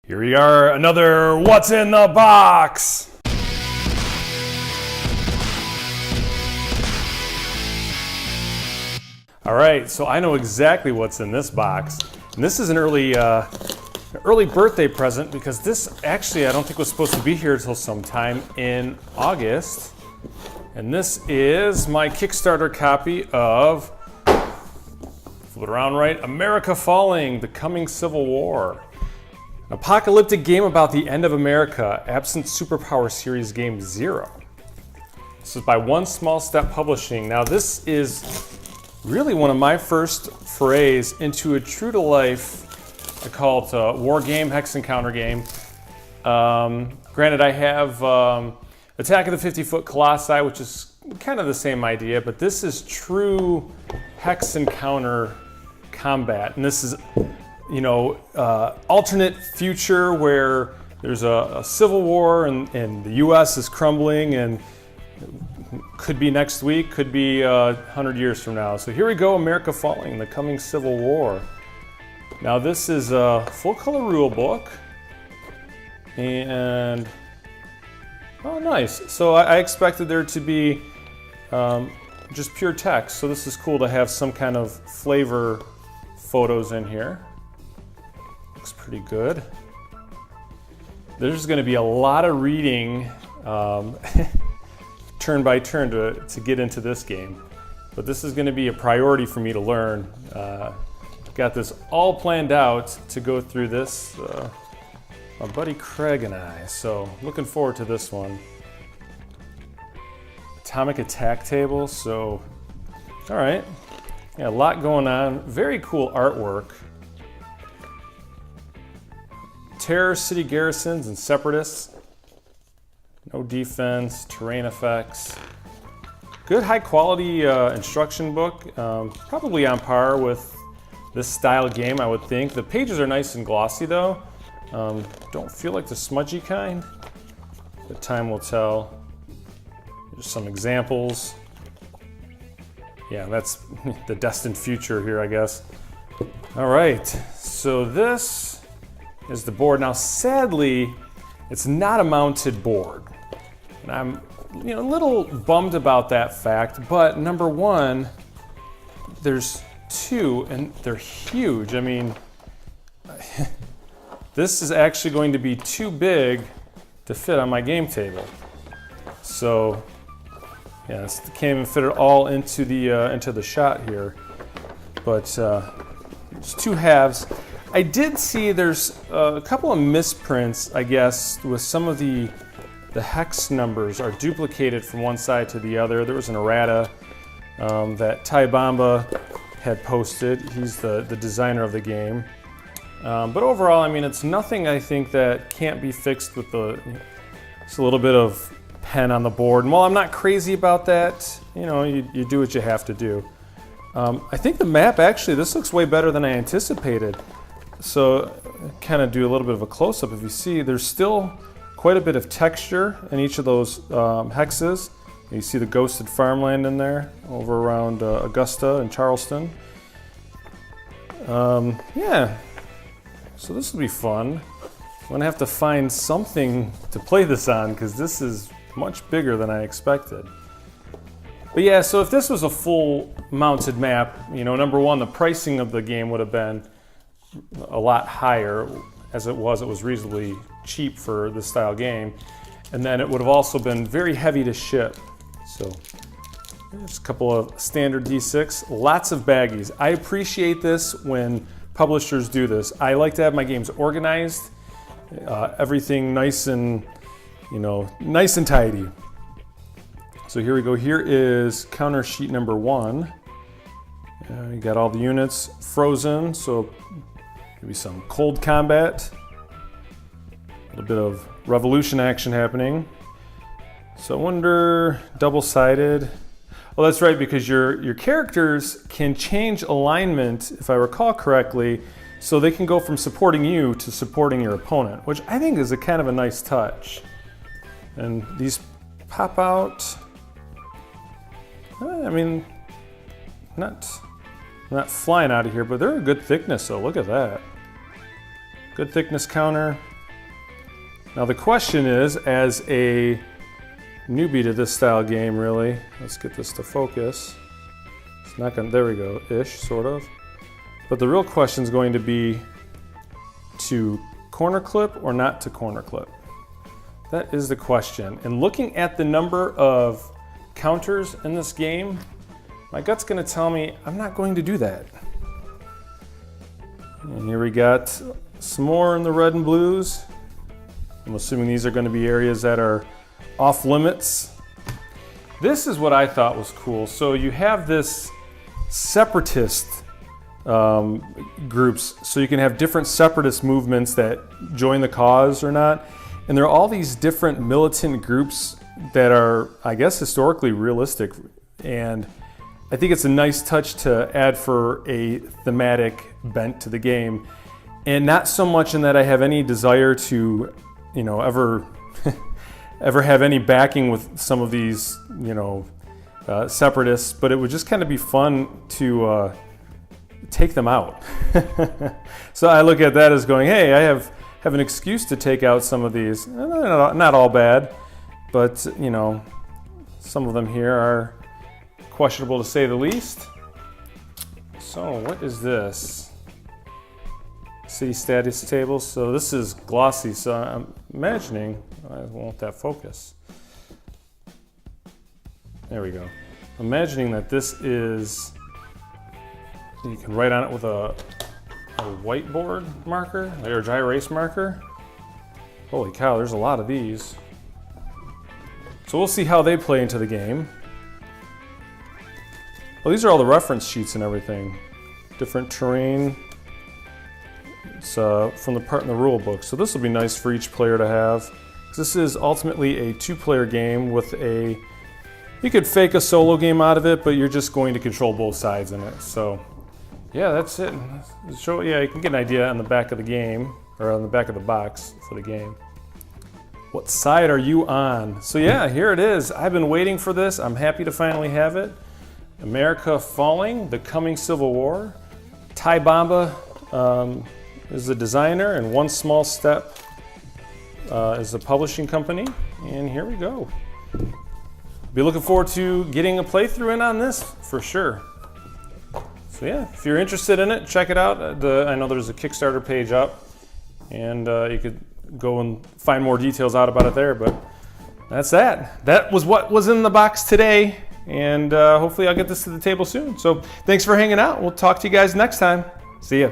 Here we are, another What's in the Box! Alright, so I know exactly what's in this box. And this is an early birthday present because this actually I don't think was supposed to be here until sometime in August. And this is my Kickstarter copy of, flip it around right, America Falling, The Coming Civil War. An apocalyptic game about the end of America, absent superpower series game 0. This is by One Small Step Publishing. Now this is really one of my first forays into a true-to-life, I call it a war game, hex encounter game. Granted, I have Attack of the 50-Foot Colossi, which is kind of the same idea, but this is true hex encounter combat. And this is, you know, alternate future where there's a civil war and the US is crumbling and could be next week, could be 100 years from now. So here we go, America Falling, The Coming Civil War. Now this is a full color rule book and oh nice. So I expected there to be just pure text. So this is cool to have some kind of flavor photos in here. Looks pretty good. There's going to be a lot of reading turn by turn to get into this game. But this is going to be a priority for me to learn. Got this all planned out to go through this, my buddy Craig and I. So looking forward to this one. Atomic attack table, so all right. Yeah, a lot going on. Very cool artwork. Terror city garrisons and separatists. No defense, terrain effects. Good high quality instruction book. Probably on par with this style game, I would think. The pages are nice and glossy though. Don't feel like the smudgy kind, but time will tell. There's some examples. Yeah, that's the destined future here, I guess. All right, so this is the board. Now, sadly, it's not a mounted board. And I'm a little bummed about that fact, but number one, there's two and they're huge. I mean, this is actually going to be too big to fit on my game table. So, yeah, can't even fit it all into the shot here. But there's two halves. I did see there's a couple of misprints, I guess, with some of the hex numbers are duplicated from one side to the other. There was an errata that Ty Bomba had posted. He's the designer of the game. But overall, I mean, it's nothing I think that can't be fixed with just a little bit of pen on the board. And while I'm not crazy about that, you do what you have to do. I think the map, actually, this looks way better than I anticipated. So kind of do a little bit of a close-up. If you see, there's still quite a bit of texture in each of those hexes. You see the ghosted farmland in there over around Augusta and Charleston. Yeah, so this will be fun. I'm gonna have to find something to play this on because this is much bigger than I expected. But yeah, so if this was a full mounted map, number one, the pricing of the game would have been a lot higher. As it was reasonably cheap for this style game. And then it would have also been very heavy to ship. So just a couple of standard D6, lots of baggies. I appreciate this when publishers do this. I like to have my games organized, everything nice and tidy. So here we go. Here is counter sheet number 1. You got all the units frozen, so maybe some cold combat. A little bit of revolution action happening. So I wonder, double-sided. Well, that's right, because your characters can change alignment, if I recall correctly, so they can go from supporting you to supporting your opponent, which I think is a kind of a nice touch. And these pop out. I mean, not flying out of here, but they're a good thickness, so look at that. Good thickness counter. Now the question is, as a newbie to this style game, really, let's get this to focus. It's not gonna, there we go, ish, sort of. But the real question is going to be to corner clip or not to corner clip. That is the question. And looking at the number of counters in this game, my gut's gonna tell me I'm not going to do that. And here we got some more in the red and blues. I'm assuming these are gonna be areas that are off limits. This is what I thought was cool. So you have this separatist groups, so you can have different separatist movements that join the cause or not. And there are all these different militant groups that are, I guess, historically realistic. And I think it's a nice touch to add for a thematic bent to the game. And not so much in that I have any desire to, you know, ever have any backing with some of these, you know, separatists, but it would just kind of be fun to take them out. So I look at that as going, hey, I have an excuse to take out some of these. Not all bad, but you know, some of them here are questionable to say the least. So what is this? City status table. So this is glossy, so I'm imagining, I won't that focus. There we go. Imagining that this is, you can write on it with a whiteboard marker, or dry erase marker. Holy cow, there's a lot of these. So we'll see how they play into the game. Well, these are all the reference sheets and everything. Different terrain. It's from the part in the rule book. So this will be nice for each player to have. This is ultimately a two-player game with a, you could fake a solo game out of it, but you're just going to control both sides in it. So yeah, that's it. So yeah, you can get an idea on the back of the game, or on the back of the box for the game. What side are you on? So yeah, here it is. I've been waiting for this. I'm happy to finally have it. America Falling, The Coming Civil War. Ty Bomba is the designer, and One Small Step is the publishing company. And here we go. Be looking forward to getting a playthrough in on this for sure. So yeah, if you're interested in it, check it out. I know there's a Kickstarter page up, and you could go and find more details out about it there, but that's that. That was what was in the box today, and hopefully I'll get this to the table soon. So thanks for hanging out. We'll talk to you guys next time. See ya.